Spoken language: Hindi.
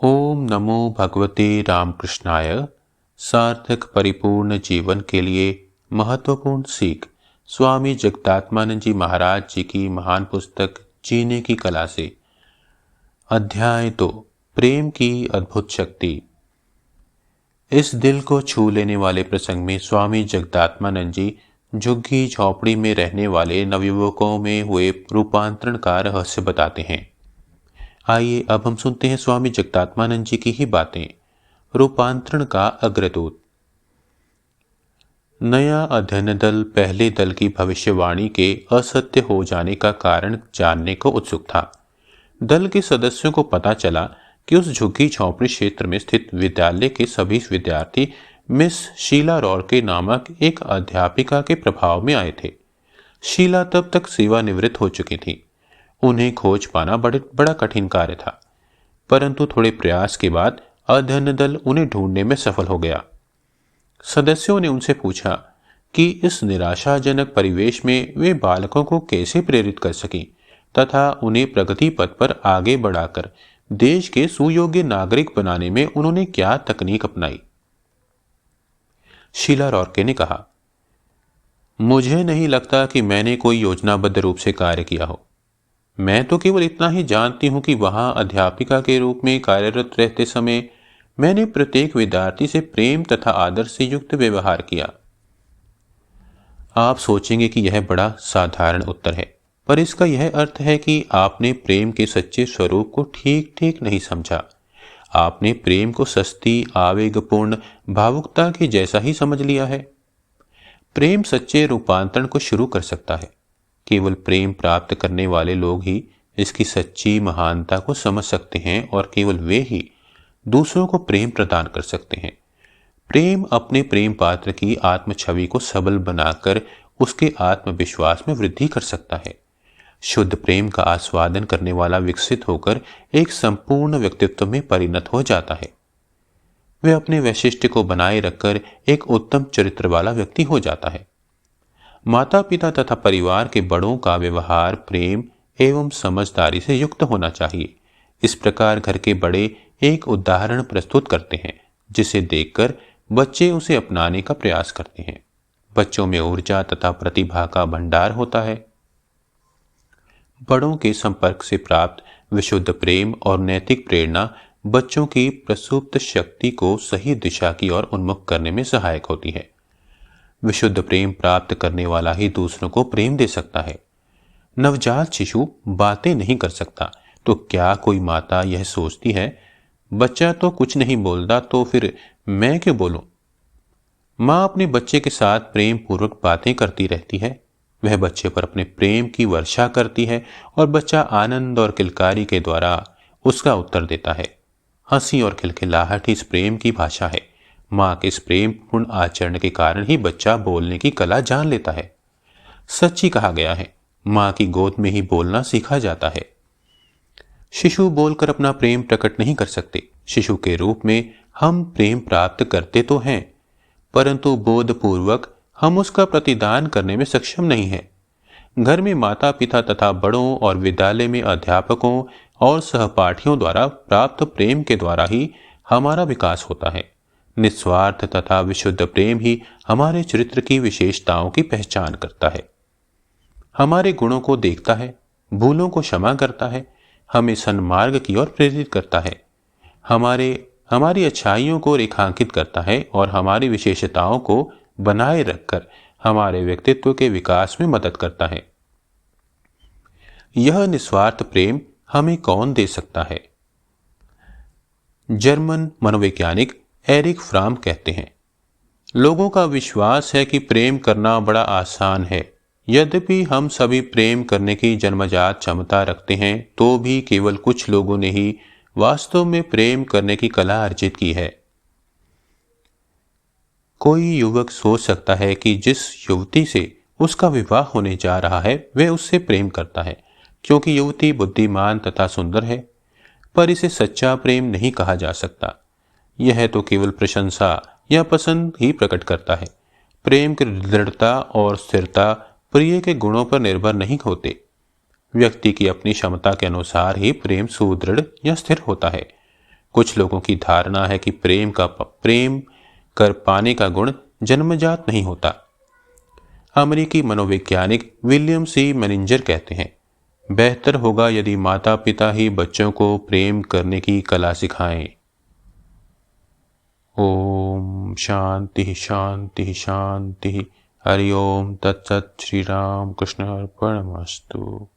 ओम नमो भगवते रामकृष्णाय। सार्थक परिपूर्ण जीवन के लिए महत्वपूर्ण सीख स्वामी जगदात्मानंद जी महाराज जी की महान पुस्तक जीने की कला से। अध्याय 2, प्रेम की अद्भुत शक्ति। इस दिल को छू लेने वाले प्रसंग में स्वामी जगदात्मानंद जी झुग्गी झोपड़ी में रहने वाले नवयुवकों में हुए रूपांतरण का रहस्य बताते हैं। आइए अब हम सुनते हैं स्वामी जगदात्मानंद जी की ही बातें। रूपांतरण का अग्रदूत। नया अध्ययन दल पहले दल की भविष्यवाणी के असत्य हो जाने का कारण जानने को उत्सुक था। दल के सदस्यों को पता चला कि उस झुग्गी झोंपड़ी क्षेत्र में स्थित विद्यालय के सभी विद्यार्थी मिस शीला रॉर्के नामक एक अध्यापिका के प्रभाव में आए थे। शीला तब तक सेवानिवृत्त हो चुकी थी। उन्हें खोज पाना बड़ा कठिन कार्य था, परंतु थोड़े प्रयास के बाद अध्ययन दल उन्हें ढूंढने में सफल हो गया। सदस्यों ने उनसे पूछा कि इस निराशाजनक परिवेश में वे बालकों को कैसे प्रेरित कर सकें तथा उन्हें प्रगति पथ पर आगे बढ़ाकर देश के सुयोग्य नागरिक बनाने में उन्होंने क्या तकनीक अपनाई। शीला रॉर्के ने कहा, मुझे नहीं लगता कि मैंने कोई योजनाबद्ध रूप से कार्य किया हो। मैं तो केवल इतना ही जानती हूं कि वहां अध्यापिका के रूप में कार्यरत रहते समय मैंने प्रत्येक विद्यार्थी से प्रेम तथा आदर से युक्त व्यवहार किया। आप सोचेंगे कि यह बड़ा साधारण उत्तर है, पर इसका यह अर्थ है कि आपने प्रेम के सच्चे स्वरूप को ठीक ठीक नहीं समझा। आपने प्रेम को सस्ती आवेगपूर्ण भावुकता के जैसा ही समझ लिया है। प्रेम सच्चे रूपांतरण को शुरू कर सकता है। केवल प्रेम प्राप्त करने वाले लोग ही इसकी सच्ची महानता को समझ सकते हैं और केवल वे ही दूसरों को प्रेम प्रदान कर सकते हैं। प्रेम अपने प्रेम पात्र की आत्म छवि को सबल बनाकर उसके आत्मविश्वास में वृद्धि कर सकता है। शुद्ध प्रेम का आस्वादन करने वाला विकसित होकर एक संपूर्ण व्यक्तित्व में परिणत हो जाता है। वे अपने वैशिष्ट्य को बनाए रखकर एक उत्तम चरित्र वाला व्यक्ति हो जाता है। माता पिता तथा परिवार के बड़ों का व्यवहार प्रेम एवं समझदारी से युक्त होना चाहिए। इस प्रकार घर के बड़े एक उदाहरण प्रस्तुत करते हैं जिसे देखकर बच्चे उसे अपनाने का प्रयास करते हैं। बच्चों में ऊर्जा तथा प्रतिभा का भंडार होता है। बड़ों के संपर्क से प्राप्त विशुद्ध प्रेम और नैतिक प्रेरणा बच्चों की प्रसुप्त शक्ति को सही दिशा की ओर उन्मुख करने में सहायक होती है। विशुद्ध प्रेम प्राप्त करने वाला ही दूसरों को प्रेम दे सकता है। नवजात शिशु बातें नहीं कर सकता, तो क्या कोई माता यह सोचती है बच्चा तो कुछ नहीं बोलता, तो फिर मैं क्यों बोलूं? मां अपने बच्चे के साथ प्रेम पूर्वक बातें करती रहती है। वह बच्चे पर अपने प्रेम की वर्षा करती है और बच्चा आनंद और किलकारी के द्वारा उसका उत्तर देता है। हंसी और खिलखिलाहट इस प्रेम की भाषा है। मां के इस प्रेम पूर्ण आचरण के कारण ही बच्चा बोलने की कला जान लेता है। सच्ची कहा गया है, मां की गोद में ही बोलना सीखा जाता है। शिशु बोलकर अपना प्रेम प्रकट नहीं कर सकते। शिशु के रूप में हम प्रेम प्राप्त करते तो हैं, परंतु बोधपूर्वक हम उसका प्रतिदान करने में सक्षम नहीं हैं। घर में माता पिता तथा बड़ों और विद्यालय में अध्यापकों और सहपाठियों द्वारा प्राप्त प्रेम के द्वारा ही हमारा विकास होता है। निस्वार्थ तथा विशुद्ध प्रेम ही हमारे चरित्र की विशेषताओं की पहचान करता है। हमारे गुणों को देखता है, भूलों को क्षमा करता है, हमें सन्मार्ग की ओर प्रेरित करता है, हमारी अच्छाइयों को रेखांकित करता है और हमारी विशेषताओं को बनाए रखकर हमारे व्यक्तित्व के विकास में मदद करता है। यह निस्वार्थ प्रेम हमें कौन दे सकता है? जर्मन मनोवैज्ञानिक एरिक फ्राम कहते हैं, लोगों का विश्वास है कि प्रेम करना बड़ा आसान है। यद्यपि हम सभी प्रेम करने की जन्मजात क्षमता रखते हैं, तो भी केवल कुछ लोगों ने ही वास्तव में प्रेम करने की कला अर्जित की है। कोई युवक सोच सकता है कि जिस युवती से उसका विवाह होने जा रहा है वह उससे प्रेम करता है क्योंकि युवती बुद्धिमान तथा सुंदर है, पर इसे सच्चा प्रेम नहीं कहा जा सकता। यह तो केवल प्रशंसा या पसंद ही प्रकट करता है। प्रेम की दृढ़ता और स्थिरता प्रिय के गुणों पर निर्भर नहीं होते। व्यक्ति की अपनी क्षमता के अनुसार ही प्रेम सुदृढ़ या स्थिर होता है। कुछ लोगों की धारणा है कि प्रेम कर पाने का गुण जन्मजात नहीं होता। अमेरिकी मनोवैज्ञानिक विलियम सी मेनिंजर कहते हैं, बेहतर होगा यदि माता पिता ही बच्चों को प्रेम करने की कला सिखाएं। ओम शांति शांति शांति। हरि ओम तत्सत। श्री राम कृष्ण अर्पणमस्तु।